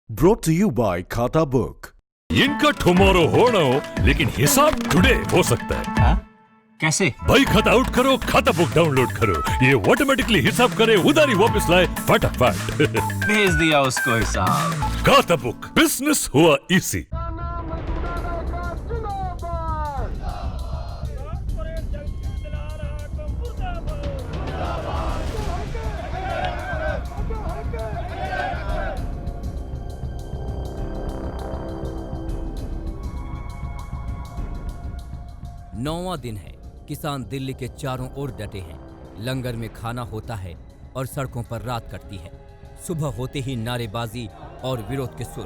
Brought to you by खाता book. इनका tomorrow होना हो लेकिन हिसाब टुडे हो सकता है। कैसे? भाई खाता आउट करो, खाता बुक डाउनलोड करो, ये ऑटोमेटिकली हिसाब करे, उधारी वापस लाए फटाफट। भेज दिया उसको हिसाब। खाता बुक, बिजनेस हुआ इजी। नौवां दिन है। किसान दिल्ली के चारों ओर डटे हैं। लंगर में खाना होता है और सड़कों पर रात कटती है। सुबह होते ही नारेबाजी और विरोध के सुर।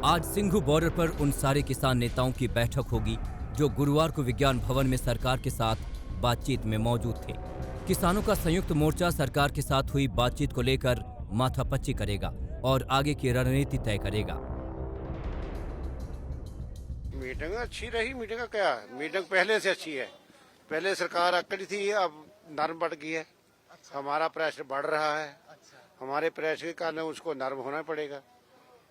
आज सिंघू बॉर्डर पर उन सारे किसान नेताओं की बैठक होगी जो गुरुवार को विज्ञान भवन में सरकार के साथ बातचीत में मौजूद थे। किसानों का संयुक्त मोर्चा सरकार के साथ हुई बातचीत को लेकर माथापच्ची करेगा और आगे की रणनीति तय करेगा। मीटिंग अच्छी रही। मीटिंग का क्या, मीटिंग पहले से अच्छी है। पहले सरकार अकड़ी थी, अब नरम बढ़ गई है। हमारा प्रेशर बढ़ रहा है। हमारे प्रेशर के कारण उसको नरम होना पड़ेगा।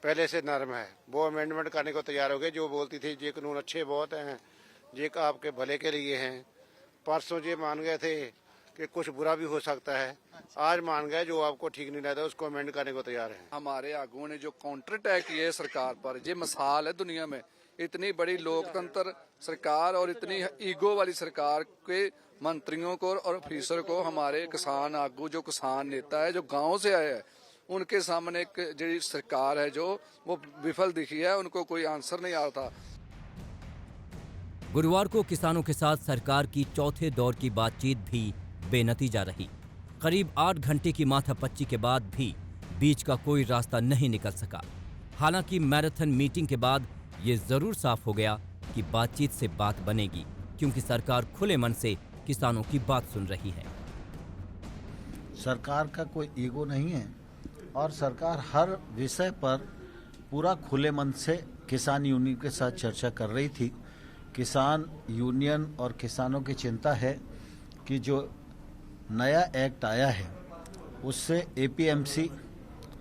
पहले से नरम है। वो अमेंडमेंट करने को तैयार हो गए। जो बोलती थी ये कानून अच्छे बहुत हैं, ये आपके भले के लिए हैं। परसों ये मान गए थे कि कुछ बुरा भी हो सकता है। आज मान गए जो आपको ठीक नहीं लगता उसको अमेंड करने को तैयार है। हमारे आगुओं ने जो काउंटर अटैक किए सरकार पर, ये मिसाल है दुनिया में। इतनी बड़ी लोकतंत्र सरकार और इतनी ईगो वाली सरकार के मंत्रियों को और ऑफिसर को हमारे किसान आगू, जो किसान नेता है, जो गाँव से आए हैं, उनके सामने एक जो सरकार है जो वो विफल दिखी है। उनको कोई आंसर नहीं आ रहा था। गुरुवार को किसानों के साथ सरकार की चौथे दौर की बातचीत भी बेनतीजा रही। करीब 8 घंटे की माथापच्ची के बाद भी बीच का कोई रास्ता नहीं निकल सका। हालांकि मैराथन मीटिंग के बाद ये जरूर साफ हो गया कि बातचीत से बात बनेगी, क्योंकि सरकार खुले मन से किसानों की बात सुन रही है। सरकार का कोई ईगो नहीं है और सरकार हर विषय पर पूरा खुले मन से किसान यूनियन के साथ चर्चा कर रही थी। किसान यूनियन और किसानों की चिंता है कि जो नया एक्ट आया है उससे एपीएमसी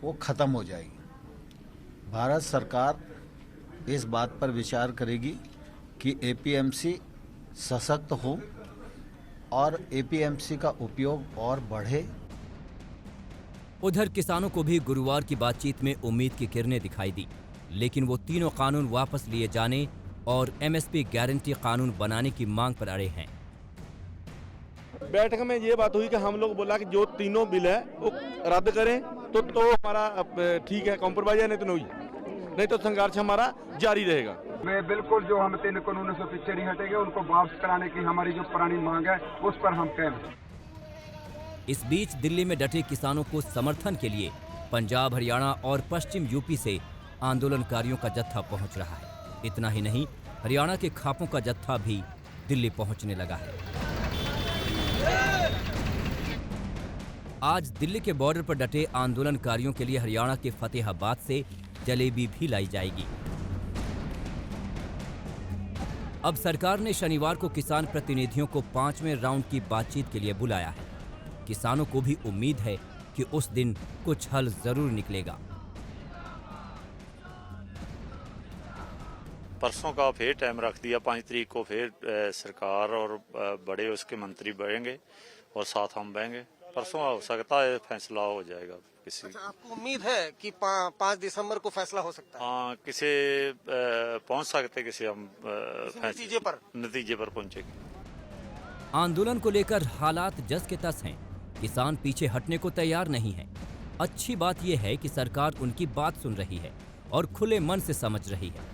वो ख़त्म हो जाएगी। भारत सरकार इस बात पर विचार करेगी कि एपीएमसी सशक्त हो और एपीएमसी का उपयोग और बढ़े। उधर किसानों को भी गुरुवार की बातचीत में उम्मीद की किरणें दिखाई दी, लेकिन वो तीनों कानून वापस लिए जाने और एमएसपी गारंटी कानून बनाने की मांग पर अड़े हैं। बैठक में ये बात हुई कि हम लोग बोला कि जो तीनों बिल है वो रद्द करें तो हमारा ठीक है, कॉम्प्रोमाइज है, नहीं तो संघर्ष हमारा जारी रहेगा। मैं बिल्कुल जो हम 3 कानूनों से पीछे नहीं हटेंगे। उनको वापस कराने की हमारी जो पुरानी मांग है उस पर हम कायम हैं। इस बीच दिल्ली में डटे किसानों को समर्थन के लिए पंजाब, हरियाणा और पश्चिम यूपी से आंदोलनकारियों का जत्था पहुंच रहा है। इतना ही नहीं, हरियाणा के खापों का जत्था भी दिल्ली पहुंचने लगा है। आज दिल्ली के बॉर्डर पर डटे आंदोलनकारियों के लिए हरियाणा के फतेहाबाद से जलेबी भी लाई जाएगी। अब सरकार ने शनिवार को किसान प्रतिनिधियों को 5वें राउंड की बातचीत के लिए बुलाया है। किसानों को भी उम्मीद है कि उस दिन कुछ हल जरूर निकलेगा। परसों का फिर टाइम रख दिया, 5 तारीख को फिर सरकार और बड़े उसके मंत्री बढ़ेंगे और साथ हम बहेंगे। परसों हो सकता है फैसला हो जाएगा किसी। अच्छा, आपको उम्मीद है कि 5 दिसंबर को फैसला हो सकता है? हाँ, किसी पहुंच सकते, किसी हम नतीजे पर पहुंचेंगे। आंदोलन को लेकर हालात जस के तस हैं। किसान पीछे हटने को तैयार नहीं है। अच्छी बात यह है कि सरकार उनकी बात सुन रही है और खुले मन से समझ रही है।